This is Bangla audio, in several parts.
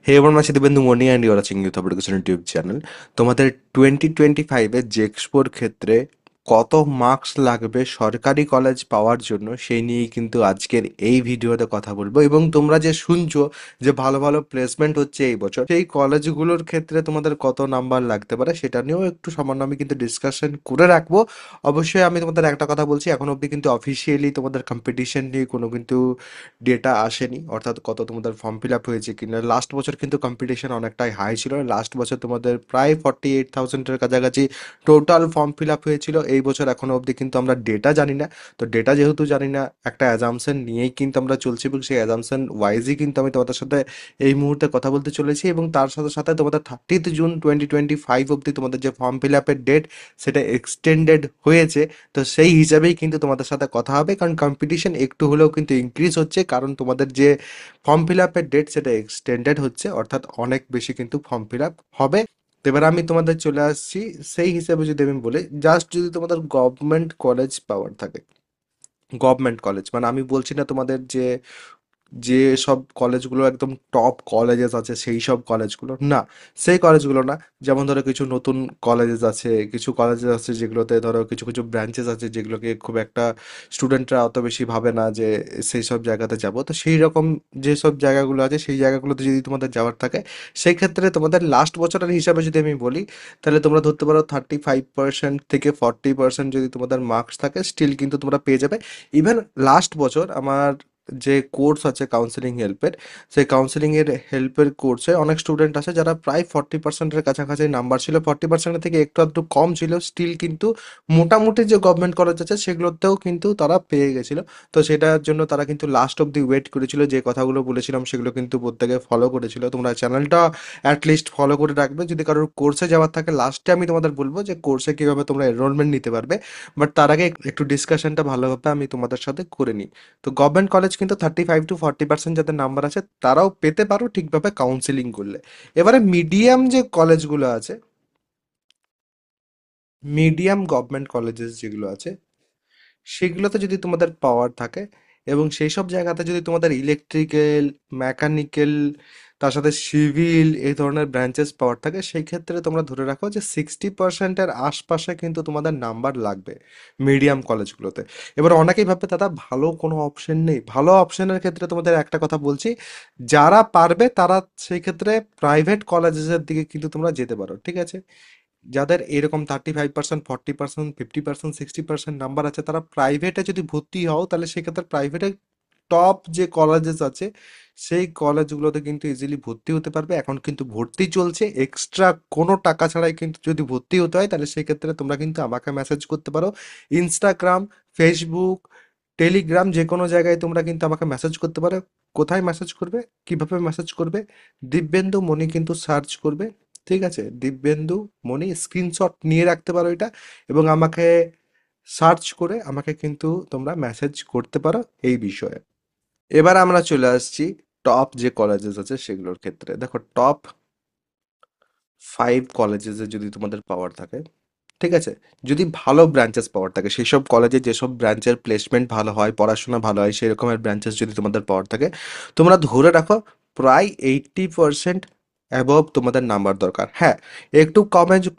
হে এবার মাসে দিবেন্দু morning and you're watching youth education YouTube channel. তোমাদের 2025-এর জেক্সপোর ক্ষেত্রে কত মার্কস লাগবে সরকারি কলেজ পাওয়ার জন্য সেই নিয়েই কিন্তু আজকের এই ভিডিওতে কথা বলবো। এবং তোমরা যে শুনছো যে ভালো ভালো প্লেসমেন্ট হচ্ছে এই বছর, সেই কলেজগুলোর ক্ষেত্রে তোমাদের কত নাম্বার লাগতে পারে সেটা নিয়েও একটু সামান্য আমি কিন্তু ডিসকাশন করে রাখবো। অবশ্যই আমি তোমাদের একটা কথা বলছি, এখন অবধি কিন্তু অফিসিয়ালি তোমাদের কম্পিটিশন নিয়ে কোনো কিন্তু ডেটা আসেনি, অর্থাৎ কত তোমাদের ফর্ম ফিল আপ হয়েছে কিনা। লাস্ট বছর কিন্তু কম্পিটিশন অনেকটাই হাই ছিল, লাস্ট বছর তোমাদের প্রায় 48,000-এর কাছাকাছি টোটাল ফর্ম ফিল আপ হয়েছিল। এই বছর এখনো অবধি কিন্তু আমরা ডেটা জানি না। তো ডেটা যেহেতু জানি না, একটা অ্যাজামশন নিয়েই কিন্তু আমরা চলছি এবং সেই অ্যাজামশন ওয়াইজই কিন্তু আমি তোমাদের সাথে এই মুহূর্তে কথা বলতে চলেছি। এবং তার সাথে সাথে তোমাদের 30 জুন 2025 অবধি তোমাদের যে ফর্ম ফিল আপের ডেট সেটা এক্সটেন্ডেড হয়েছে। তো সেই হিসাবেই কিন্তু তোমাদের সাথে কথা হবে, কারণ কম্পিটিশন একটু হলেও কিন্তু ইনক্রিজ হচ্ছে, কারণ তোমাদের যে ফর্ম ফিল আপের ডেট সেটা এক্সটেন্ডেড হচ্ছে, অর্থাৎ অনেক বেশি কিন্তু ফর্ম ফিল আপ হবে। তো এবার আমি তোমাদের চলে আসছি সেই হিসাবে, যদি আমি বলি জাস্ট যদি তোমাদের গভর্নমেন্ট কলেজ পাওয়ার থাকে, গভর্নমেন্ট কলেজ মানে আমি বলছি না তোমাদের যে যে সব কলেজগুলো একদম টপ কলেজেস আছে সেই সব কলেজগুলো না, সেই কলেজগুলো না। যেমন ধরো কিছু নতুন কলেজেস আছে, কিছু কলেজেস আছে যেগুলোতে ধরো কিছু কিছু ব্রাঞ্চেস আছে যেগুলোকে খুব একটা স্টুডেন্টরা অত বেশি ভাবে না যে সেই সব জায়গাতে যাব। তো সেই রকম যেসব জায়গাগুলো আছে সেই জায়গাগুলোতে যদি তোমাদের যাওয়ার থাকে, সেই ক্ষেত্রে তোমাদের লাস্ট বছরের হিসাবে যদি আমি বলি, তাহলে তোমরা ধরতে পারো 35% থেকে 40% যদি তোমাদের মার্কস থাকে, স্টিল কিন্তু তোমরা পেয়ে যাবে। ইভেন লাস্ট বছর আমার যে কোর্স আছে কাউন্সেলিং হেল্পের, সেই কাউন্সেলিং এর হেল্পের কোর্সে অনেক স্টুডেন্ট আছে যারা প্রায় 40%-এর কাছাকাছি নাম্বার ছিল, 40%-এর থেকে একটু আধটু কম ছিল, স্টিল কিন্তু মোটামুটি যে গভর্নমেন্ট কলেজ আছে সেগুলোতেও কিন্তু তারা পেয়ে গেছিল। তো সেটার জন্য তারা কিন্তু লাস্ট অব্দি ওয়েট করেছিল, যে কথাগুলো বলেছিলাম সেগুলো কিন্তু প্রত্যেকে ফলো করেছিল। তোমরা চ্যানেলটা অ্যাটলিস্ট ফলো করে রাখবে, যদি কারোর কোর্সে যাওয়ার থাকে লাস্টে আমি তোমাদের বলবো যে কোর্সে কীভাবে তোমরা এনরোলমেন্ট নিতে পারবে। বাট তার আগে একটু ডিসকাশনটা ভালোভাবে আমি তোমাদের সাথে করে নিই। তো গভর্নমেন্ট কলেজ কিন্তু 35-40% যাদের নাম্বার আছে তারাও পেতে পারো ঠিকভাবে কাউন্সিলিং করলে। এবারে মিডিয়াম যে কলেজগুলো আছে, মিডিয়াম গভর্নমেন্ট কলেজেস যেগুলো আছে সেগুলোতে যদি তোমাদের পাওয়ার থাকে এবং সেই সব জায়গাতে যদি তোমাদের ইলেকট্রিক্যাল, মেকানিক্যাল, তার সাথে সিভিল এই ধরনের ব্রাঞ্চেস পাওয়ার থাকে, সেই ক্ষেত্রে তোমরা ধরে রাখো যে 60%-এর আশপাশে কিন্তু তোমাদের নাম্বার লাগবে মিডিয়াম কলেজগুলোতে। এবার অনেকেই ভাববে দাদা ভালো কোনো অপশন নেই। ভালো অপশনের ক্ষেত্রে তোমাদের একটা কথা বলছি, যারা পারবে তারা সেই ক্ষেত্রে প্রাইভেট কলেজেসের দিকে কিন্তু তোমরা যেতে পারো, ঠিক আছে। যাদের এরকম 35%, 40%, 50%, 60% নাম্বার আছে, তারা প্রাইভেটে যদি ভর্তি হও তাহলে সেক্ষেত্রে প্রাইভেটে টপ যে কলেজেস আছে সেই কলেজগুলোতে কিন্তু ইজিলি ভর্তি হতে পারবে। এখন কিন্তু ভর্তি চলছে, এক্সট্রা কোনো টাকা ছাড়াই কিন্তু যদি ভর্তি হতে হয় তাহলে সেক্ষেত্রে তোমরা কিন্তু আমাকে মেসেজ করতে পারো। ইনস্টাগ্রাম, ফেসবুক, টেলিগ্রাম যে কোনো জায়গায় তোমরা কিন্তু আমাকে মেসেজ করতে পারো। কোথায় মেসেজ করবে, কিভাবে মেসেজ করবে? দিব্যেন্দু মনি কিন্তু সার্চ করবে, ঠিক আছে। দিব্যেন্দু মনি স্ক্রিনশট নিয়ে রাখতে পারো এটা, এবং আমাকে সার্চ করে আমাকে কিন্তু তোমরা মেসেজ করতে পারো এই বিষয়ে। এবার আমরা চলে আসছি টপ যে কলেজেস আছে সেগুলোর ক্ষেত্রে। দেখো টপ 5 কলেজেসে যদি তোমাদের পাওয়ার থাকে, ঠিক আছে, যদি ভালো ব্রাঞ্চেস পাওয়ার থাকে, সেই সব কলেজে যেসব ব্রাঞ্চের প্লেসমেন্ট ভালো হয়, পড়াশোনা ভালো হয়, সেই রকমের ব্রাঞ্চেস যদি তোমাদের পাওয়ার থাকে, তোমরা ধরে রাখো প্রায় 80% অ্যাবভ তোমাদের নাম্বার দরকার। হ্যাঁ, একটু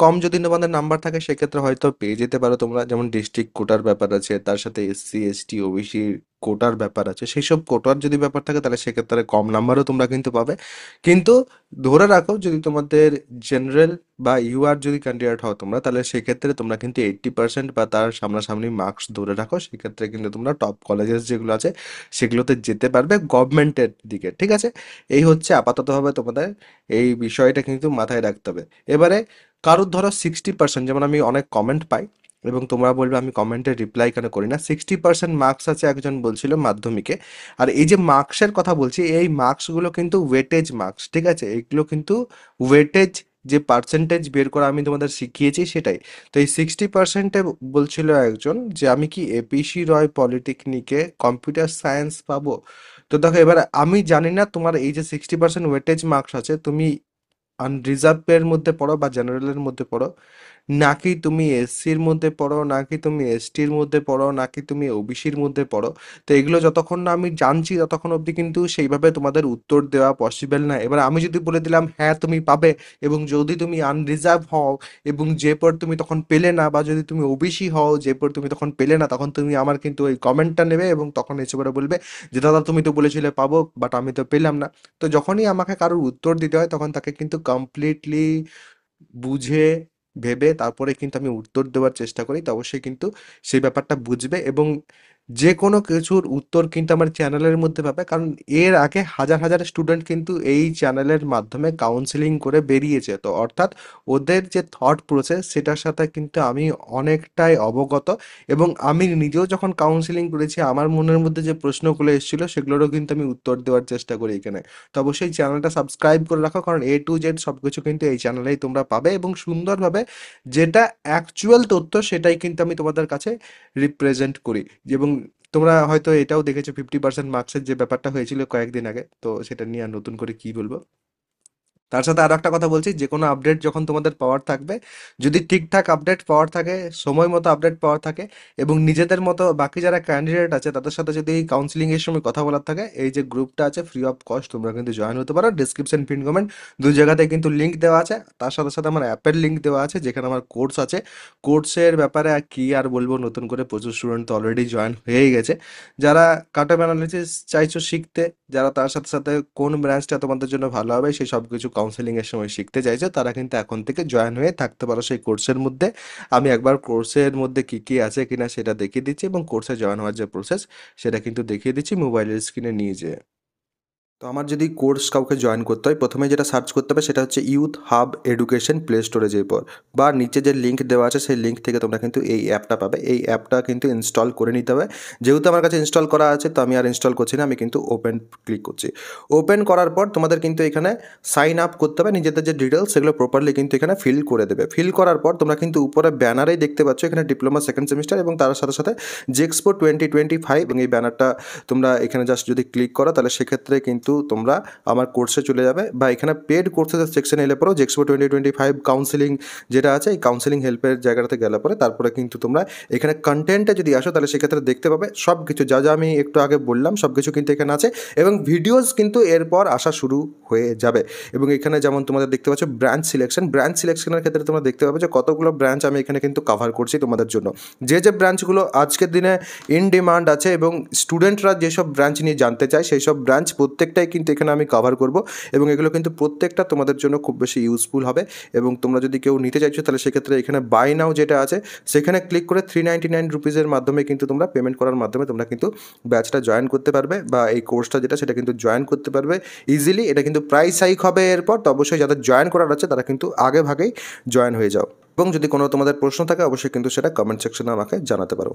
কম যদি তোমাদের নাম্বার থাকে সেক্ষেত্রে হয়তো পেয়ে যেতে পারো তোমরা, যেমন ডিস্ট্রিক্ট কোটার ব্যাপার আছে, তার সাথে এসসি এসটি ওবিসি কোটার ব্যাপার আছে। সেই সব কোটার যদি ব্যাপার থাকে তাহলে সেক্ষেত্রে কম নাম্বারও তোমরা কিন্তু পাবে। কিন্তু ধরে রাখো যদি তোমাদের জেনারেল বা ইউআর যদি ক্যান্ডিডেট হও তোমরা, তাহলে সেক্ষেত্রে তোমরা কিন্তু 80% বা তার সামনাসামনি মার্কস ধরে রাখো, সেক্ষেত্রে কিন্তু তোমরা টপ কলেজেস যেগুলো আছে সেগুলোতে যেতে পারবে গভর্নমেন্টের দিকে, ঠিক আছে। এই হচ্ছে আপাততভাবে তোমাদের এই বিষয়টা কিন্তু মাথায় রাখতে হবে। এবারে কারোর ধরো 60%, যেমন আমি অনেক কমেন্ট পাই এবং তোমরা বলবে আমি কমেন্টের রিপ্লাই কেন করি না, 60% মার্কস আছে একজন বলছিল মাধ্যমিকে। আর এই যে মার্কসের কথা বলছি, এই মার্কসগুলো কিন্তু ওয়েটেজ মার্কস, ঠিক আছে। এইগুলো কিন্তু ওয়েটেজ, যে পার্সেন্টেজ বের করা আমি তোমাদের শিখিয়েছি সেটাই। তো এই 60%-এ বলছিল একজন যে আমি কি এপিসি রয় পলিটেকনিকে কম্পিউটার সায়েন্স পাবো। তো দেখো এবার আমি জানি না তোমার এই যে 60% ওয়েটেজ মার্কস আছে, তুমি আনরিজার্ভের মধ্যে পড়ো বা জেনারেলের মধ্যে পড়ো, নাকি তুমি এসসির মধ্যে পড়ো, নাকি তুমি এসটির মধ্যে পড়ো, নাকি তুমি ওবিসির মধ্যে পড়ো, তো এগুলো যতক্ষণ না আমি জানছি ততক্ষণ অবধি কিন্তু সেইভাবে তোমাদের উত্তর দেওয়া পসিবল না। এবার আমি যদি বলে দিলাম হ্যাঁ তুমি পাবে, এবং যদি তুমি আনরিজার্ভ হও এবং যে পর তুমি তখন পেলে না, বা যদি তুমি ওবিসি হও যে পর তুমি তখন পেলে না, তখন তুমি আমার কিন্তু ওই কমেন্টটা নেবে এবং তখন এসে করে বলবে যে দাদা তুমি তো বলেছিলে পাবো বাট আমি তো পেলাম না। তো যখনই আমাকে কারোর উত্তর দিতে হয় তখন তাকে কিন্তু কমপ্লিটলি বুঝে ভেবে তারপরে কিন্তু আমি উত্তর দেওয়ার চেষ্টা করি। তো অবশ্যই কিন্তু সেই ব্যাপারটা বুঝবে এবং যে কোনো কিছুর উত্তর কিন্তু আমার চ্যানেলের মধ্যে পাবে, কারণ এর আগে হাজার হাজার স্টুডেন্ট কিন্তু এই চ্যানেলের মাধ্যমে কাউন্সেলিং করে বেরিয়েছে। তো অর্থাৎ ওদের যে থট প্রসেস সেটার সাথে কিন্তু আমি অনেকটাই অবগত, এবং আমি নিজেও যখন কাউন্সেলিং করেছি আমার মনের মধ্যে যে প্রশ্নগুলো এসেছিলো সেগুলোরও কিন্তু আমি উত্তর দেওয়ার চেষ্টা করি এখানে। তো অবশ্যই চ্যানেলটা সাবস্ক্রাইব করে রাখো, কারণ এ টু জেড সব কিছু কিন্তু এই চ্যানেলেই তোমরা পাবে এবং সুন্দরভাবে যেটা অ্যাকচুয়াল তথ্য সেটাই কিন্তু আমি তোমাদের কাছে রিপ্রেজেন্ট করি। এবং তোমরা হয়তো এটাও দেখেছো 50% মার্কসের যে ব্যাপারটা হয়েছিল কয়েকদিন আগে, তো সেটা নিয়ে আর নতুন করে কি বলবো। তার সাথে আরো একটা কথা বলছি, যে কোনো আপডেট যখন তোমাদের পাওয়ার থাকবে, যদি ঠিকঠাক আপডেট পাওয়ার থাকে, সময় মতো আপডেট পাওয়ার থাকে, এবং নিজেদের মতো বাকি যারা ক্যান্ডিডেট আছে তাদের সাথে যদি এই কাউন্সিলিং এর সময় কথা বলার থাকে, এই যে গ্রুপটা আছে ফ্রি অফ কস্ট, তোমরা কিন্তু জয়েন হতে পারো। ডিসক্রিপশন পিন কমেন্ট দুই জায়গাতে কিন্তু লিঙ্ক দেওয়া আছে। তার সাথে সাথে আমার অ্যাপের লিঙ্ক দেওয়া আছে যেখানে আমার কোর্স আছে। কোর্সের ব্যাপারে আর কি আর বলবো, নতুন করে প্রচুর স্টুডেন্ট তো অলরেডি জয়েন হয়েই গেছে। যারা কাট অফ অ্যানালিসিস চাইছো শিখতে, যারা তার সাথে সাথে কোন ব্রাঞ্চটা তোমাদের জন্য ভালো হবে সেই সব কিছু কাউন্সেলিং এর সময় শিখতে চাইছো, তারা কিন্তু এখন থেকে জয়েন হয়ে থাকতে পারো সেই কোর্সের মধ্যে। আমি একবার কোর্সের মধ্যে কি কি আছে কিনা সেটা দেখিয়ে দিচ্ছি, এবং কোর্সে জয়েন হওয়ার যে প্রসেস সেটা কিন্তু দেখিয়ে দিচ্ছি মোবাইলের স্ক্রিনে নিয়ে যেয়ে। তো আমার যদি কোর্স কাউকে জয়েন করতে হয়, প্রথমে যেটা সার্চ করতে হবে সেটা হচ্ছে ইউথ হাব এডুকেশন প্লে স্টোরে যেয়ে পর, বা নিচে যে লিঙ্ক দেওয়া আছে সেই লিঙ্ক থেকে তোমরা কিন্তু এই অ্যাপটা পাবে। এই অ্যাপটা কিন্তু ইনস্টল করে নিতে হবে। যেহেতু আমার কাছে ইনস্টল করা আছে তো আমি আর ইনস্টল করছি না, আমি কিন্তু ওপেন ক্লিক করছি। ওপেন করার পর তোমাদের কিন্তু এখানে সাইন আপ করতে হবে, নিজেদের যে ডিটেলস সেগুলো প্রপারলি কিন্তু এখানে ফিল করে দেবে। ফিল করার পর তোমরা কিন্তু উপরে ব্যানারেই দেখতে পাচ্ছ এখানে ডিপ্লোমা সেকেন্ড সেমিস্টার, এবং তার সাথে সাথে জেক্সপো 2025, এবং এই ব্যানারটা তোমরা এখানে জাস্ট যদি ক্লিক করো তাহলে সেক্ষেত্রে কিন্তু তোমরা আমার কোর্সে চলে যাবে, বা এখানে পেড কোর্সের সেকশনে এলে পরেও জেক্সপো 2025 কাউন্সিলিং যেটা আছে এই কাউন্সিলিং হেল্পের জায়গাটাতে গেলে পরে তারপরে কিন্তু তোমরা এখানে কন্টেন্টে যদি আসো তাহলে সেক্ষেত্রে দেখতে পাবে সব কিছু যা যা আমি একটু আগে বললাম সব কিছু কিন্তু এখানে আছে, এবং ভিডিওস কিন্তু এরপর আসা শুরু হয়ে যাবে। এবং এখানে যেমন তোমাদের দেখতে পাচ্ছ ব্রাঞ্চ সিলেকশন, ব্রাঞ্চ সিলেকশনের ক্ষেত্রে তোমরা দেখতে পাবে যে কতগুলো ব্রাঞ্চ আমি এখানে কিন্তু কভার করছি তোমাদের জন্য। যে যে ব্রাঞ্চগুলো আজকের দিনে ইন ডিমান্ড আছে এবং স্টুডেন্টরা যেসব ব্রাঞ্চ নিয়ে জানতে চায় সেই সব ব্রাঞ্চ প্রত্যেকটাই কিন্তু এখানে আমি কভার করব, এবং এগুলো কিন্তু প্রত্যেকটা তোমাদের জন্য খুব বেশি ইউজফুল হবে। এবং তোমরা যদি কেউ নিতে চাইছো তাহলে সেক্ষেত্রে এখানে বাই নাও যেটা আছে সেখানে ক্লিক করে 399 রুপিসের মাধ্যমে কিন্তু তোমরা পেমেন্ট করার মাধ্যমে তোমরা কিন্তু ব্যাচটা জয়েন করতে পারবে, বা এই কোর্সটা যেটা সেটা কিন্তু জয়েন করতে পারবে ইজিলি। এটা কিন্তু প্রাইস হাইক হবে এরপর, তো অবশ্যই যাদের জয়েন করার আছে তারা কিন্তু আগে ভাগেই জয়েন হয়ে যাও। এবং যদি কোনো তোমাদের প্রশ্ন থাকে অবশ্যই কিন্তু সেটা কমেন্ট সেকশনে আমাকে জানাতে পারো।